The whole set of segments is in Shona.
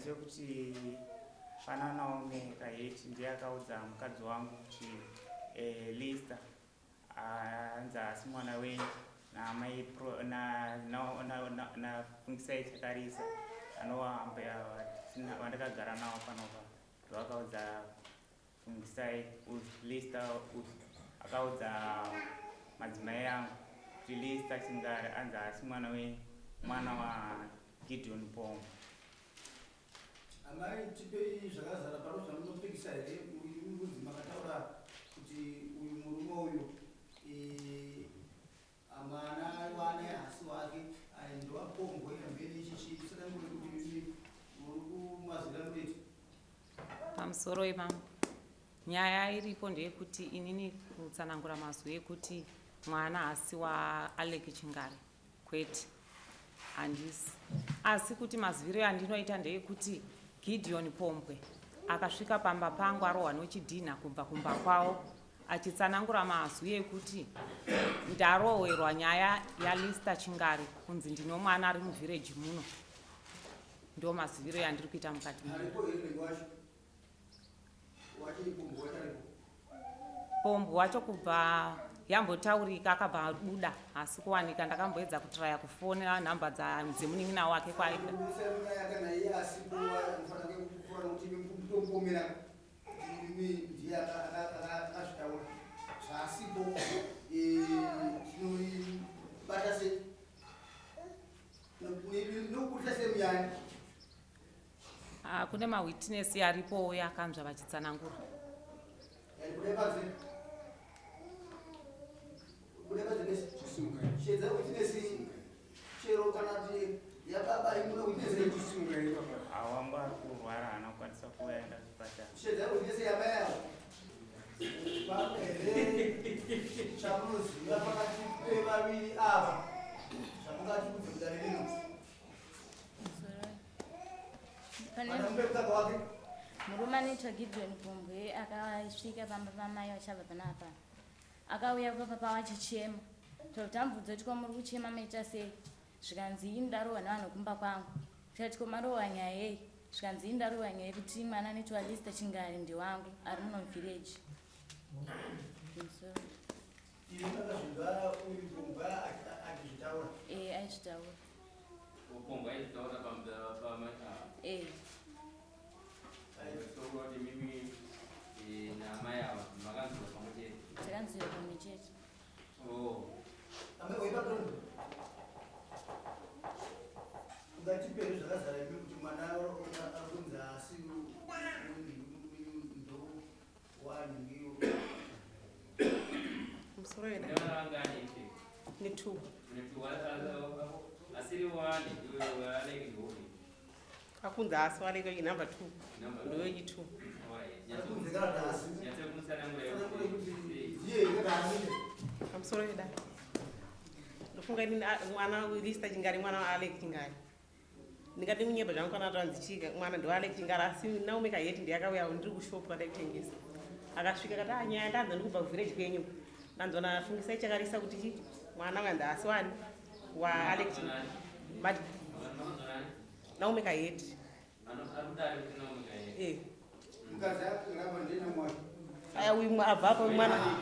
sekuti pana Naomi Kayeti ndiye akaudza mukadzi wangu kuti Lista anza asi mwana wenyu namai nafungisai Chakarisa vandakagara nawo panopa ndovakaudza fungisai Lista akaudza madzimai angu kuti Lista Chingari anza asi mwana wa Gideon Pongo. Amai tipei zvakazara pano zvamunopikisa here munzi makataura kuti uyu murume uyu mwana wane hasi wake ndova Pongo mberi ichichi saka nguri kuti muri kumazvira mureti pamusoro imamo nyaya iripo ndeyekuti inini kutsanangura mazwi ekuti mwana hasi waAlec Chingari kwete handisi, asi kuti maziviro andinoita ndeyekuti Gideon Pombwe akasvika pamba pangu arohwa nochidhina kubva kumba kwawo achitsanangura mazwi ekuti ndarohwerwa nyaya yaLista Chingari kunzi ndino mwana ari muvhireji muno. Ndo maziviro yandiri kuita mukati Pombwe wacho kubva yambotaurika akabva abuda, asi kuwanika ndakamboedza kutraya kufonera nhamba dzemunin'ina wake kwaida kune mawitness aripo yakanzva vachitsanangura. Awamba ari kurwara anokwanisa kuenda kuchipatara. Murume anoitwa Gideon Pombwe akasvika pamba pamai vachabva panapa akauya papa vachichema totambudza kuti kwamuri kuchema maita sei, zvikanzi ini ndarohwa nevanhu kumba kwangu. Tikati komarohwa nyaya yei, zvikanzi ini ndarohwa nyaya yekuti mwana anoitwa Lista Chingari ndewangu ari muno muvhireji. Takanzira pamwe chete. Ungatipere zvakazara imi kuti mwana akunzi asi ndo wanhingiyo musoro yeda ni 2 akunzi asi waleke inamba 2 ndoyechi 2 pamusoro yeda ndofunga ini mwana Lista Chingari mwana waAlec Chingari ndingati munyemba zvangu kana tanzichika mwana ndoAlec Chingari asi Naomi Kayeti ndiye akauya ndiri kushopu kwadaitengesa akasvika kati nyaya ndanza ndikubva kuvhireji kwenyu ndanzona afungisai Chakarisa kuti mwana wanza asi wani waAlec Chingari Naomi Kayeti aya uyu abva apa mwana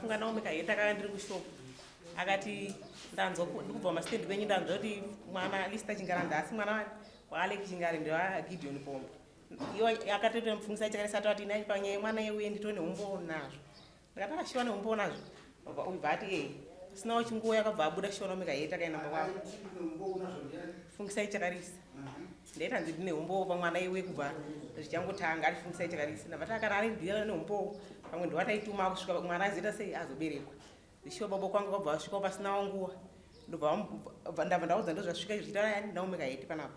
funga Naomi Kayeti akanga ndiri kushopu akati ndikubva masitendi kwenyu ndanzwa kuti mwana Lista Chingari ndasi mwana waAlec Chingari ndewa Gideon Pombwe. Iwo akatoti mufungisa Chakarisa atati nai panyaya mwana yewe nditone umbo nazvo ndakati akashiwa neumbo nazvo ubva ati sinawo chinguwa yakabva abuda shiwa Naomi Kayeti akaenda pakwa fungisai Chakarisa ndaita nzi ndine umbo pamwana yewe kubva zvichangotanga ari fungisai Chakarisa ndabva takara ari ndiyana neumbo pamwe ndowataituma kusvika mwana azoita sei azoberekwa zvishiwa baba kwangu kwabva vasvikawo pasinawo nguwa ndabva ndaudza ndozvasvika zvichita yani Naomi Kayeti panapa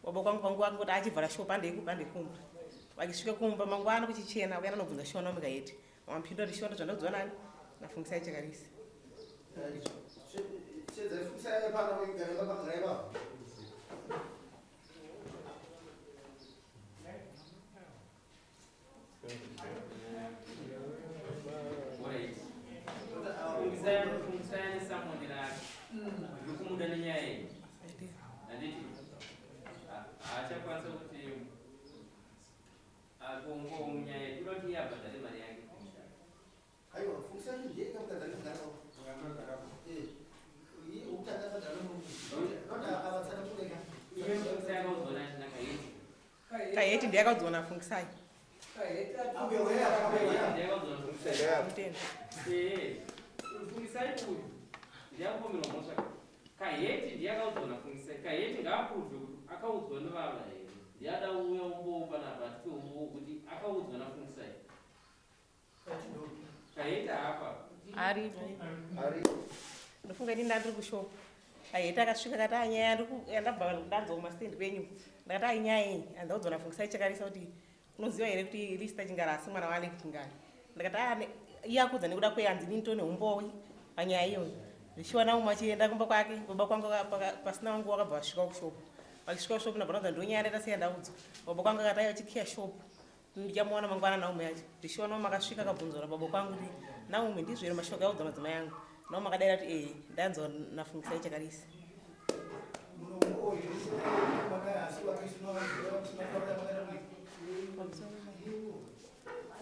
baba kwangu kwangu angoti achivhara shopu andekumba vakisvika kumba mangwana kuchichena uya anobvunza Shona Mugaiti wamupindura kuti Shona zvandakudziwa nani nafungisai Chakarisa Kaiti ndiye akaudziwa nafungisai Kaiti ndiye akaudzwa nafungisai Kaiti ngaapruvhe kuti akaudzwa nevava here ndiyada uya umbowo panapa tipeumbowo kuti akaudzwa nafungisai Kaiti hapa aripo ndofunga ini ndandiri kushopa Kaiti akasvika kati anyaya yandabva ndanzwa kumastendi kwenyu ndakati ainyaya iyi andaudzwa nafungisai Chakarisa kuti unoziva here kuti Lista Chingara asi mwana waAleki Chingara ndakati iye akudza nekuda kweyanzi ini nditone umbowi panyaya iyoyo ndichiwana umwe achienda kumba kwake baba kwangu pasina wangu wakabva vasvika kushopu vakisvika kushopu ndabva ndaudzwa ndonyaya ndakasiya ndaudzwa baba kwangu akati aiva chikhiya shopu ndichamuona mangwana Naume yacho ndichiona umwe akasvika akabvunzora baba kwangu kuti Naume ndizvo here mashoko audza madzimai yangu Naume akadaira kuti ndanzwa nafungisai Chakarisa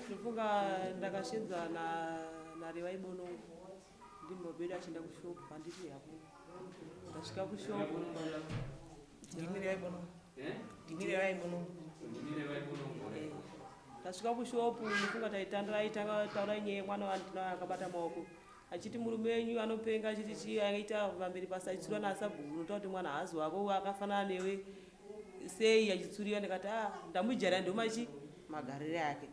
ndofunga ndakashedza nareva ibonongo ndimbobedu achienda kushopu handiti yapo ndasvika kushopu ndinireva ibonongo ndasvika kushopu ndofunga taitanga taura nyaya yemwana wandina akabata maoko achiti murume wenyu anopenga achiti chii akaita pamberi pasi achitsurwa nasabhuku notaura kuti mwana hazi wako akafanana newe sei achitsuriwa ndikati ndamujara ndomachi magarire ake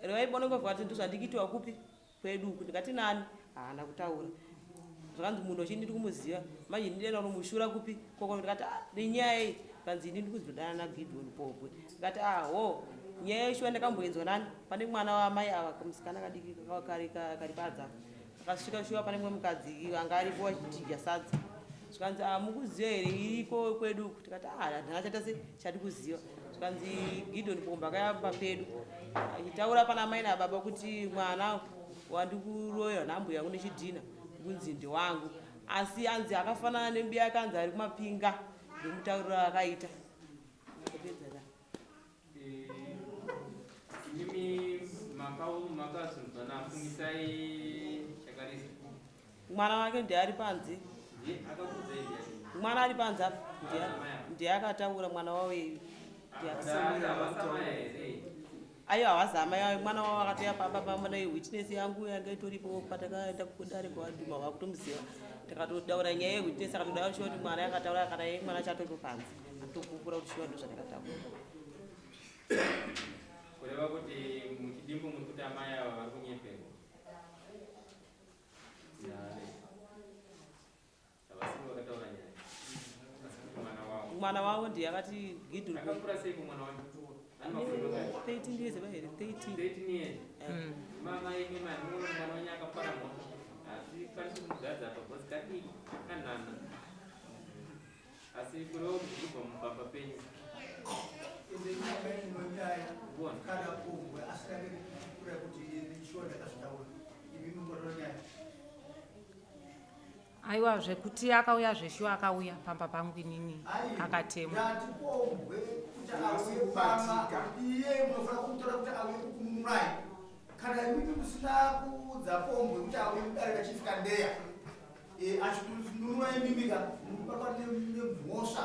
reva ibonongo vakati ndozvandikitiwa kupi kwedu uku ndikati nani haana kutaura zvakanzi munhu wachii ndiri kumuziva manje ndidenda unomushura kupi koko ndikati nenyaya iyi kanzi ini ndikuzodana naGideon Pobwe ndikati ho nyaya yeshuwa ndakamboenzwa nani pane mwana wamai ava kamusikana kadiki kari padza akasvika shuwa pane mwe mukadzi anga aripo achidya sadza zvikanzi mukuziva here iriko kwedu uku tikati handina chata se chati kuziva zvikanzi Gideon Pobwe akayamba pedu achitaura pana mai nababa kuti mwana wandikuroyiwa nambuya kune chidhina kunzi ndewangu asi anzi akafanana nembi yake anzi ari kumapinga ndimutaurira akaita Mimi makazunzwa nafungisai Chakarisa mwana wake ndiye ari panze mwana ari panze apa ndiye akataura mwana wawe aiwa havazama mwana wavo akatoya pamba witness yangu yanga itoripo patakaenda kudare kwawadhuma wakutomuziva takatodaura nyaya yewitness akatodaura shuwa kuti mwana yakataura kana ye mwana chatoripo panze atokupura kuti shuwa ndo zvatakataura kureva kuti muchidimbu muri kuti amai ava vari kunyeperwa havasiri vakataura nyaya asi kuti mwana wavo mwana wavo ndiye akati Gideon akakura sei kumwana wangu 13 years eva here 13 years mama imi manoro mwana wenyu akafara moto hatikwanisi kumugadza apa bhozi kadiki kanhana asi kurevo kuzvibva mubaba penyu kana Pobwe asingade kura kuti shuwa ndakazvitaura imi mungoronyaya aiwa zvekuti akauya zveshuwa akauya pamba pangu inini akatemwa yati Pobwe kuti auye pama iye munofanira kumutora kuti auye kumumurai kana imimi musina kuudza Pobwe kuti auye kudarika chifika ndeya achidunura imimika mukupapa nemhosva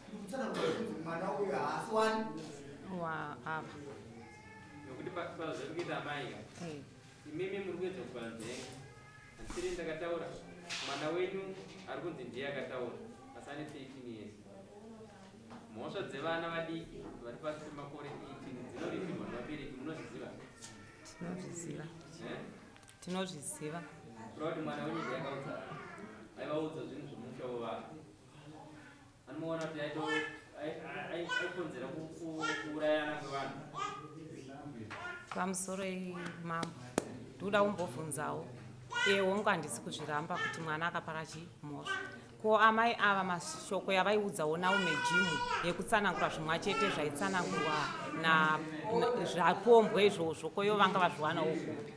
ndikutsana kuti mwana uyu haasi wani apa nokuti pazviri kuita amaika imimi muri kuedza kubva nzenga handisiri ndakataura mwana wenyu ari kunzi ndiye akataura asi ane 13 years mhosva dzevana vadiki vari pasi pemakore 18 dzinoritirwa nevabereki munozviziva tinozviziva kureva kuti mwana wenyu ndiye akaudza aivaudza zvinhu zvomusha wovava anomuona kuti aikonzera kuurayana kwevanhu. Pamusoro imambo ndoda kumbobvunzawo ewo ngo handisi kuzviramba kuti mwana akapara chimhosva ko amai ava mashoko yavaiudzawo naumejimu yekutsanangura zvimwe chete zvaitsanangurwa zvapombwe izvozvo koivo vanga vazviwanawo kupi?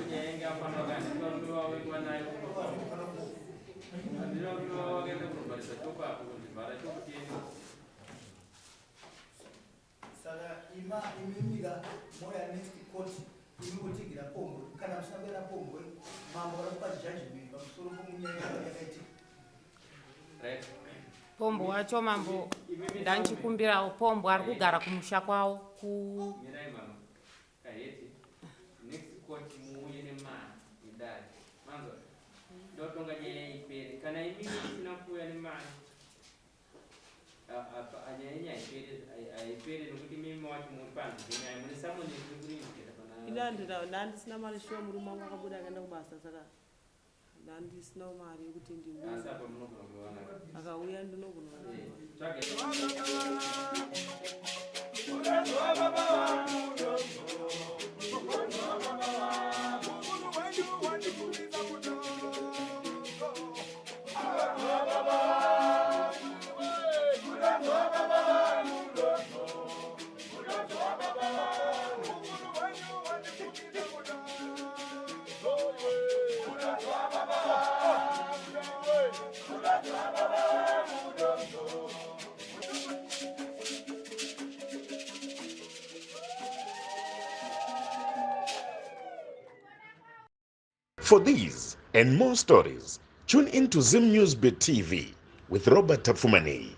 Nyaya ingafanira kuandira mume wavo wekuva nayo andira mume wavo wakaenda kunobharisa chopo apo kundivhara chopo tiende. Saka imimira moya next court imikutigila pombwe kana musina kuenda pombwe mambo varakupa judgment pamusoro pomunyaya yakaitika. Right. Pombo wacho mambo ndanchikumbirawo pombo ari kugara kumusha kwawo Mirai mama kaheti next court muuye nemari idari manzwa ndotonga nyaya ipere kana imimi isina kuuya nemari nyaya yenyu haipere nokuti mimi wacho muri panze penyaya mune samoni kuri kurimukira pana ndandisina mari shuwa murume wangu akabuda akaenda kubasa saka ndandisinawo mari yekuti asi apa munogona kuona akauya ndinogona tsvage For these and more stories, tune in to Zim Newsbeat TV with Robert Tafumani.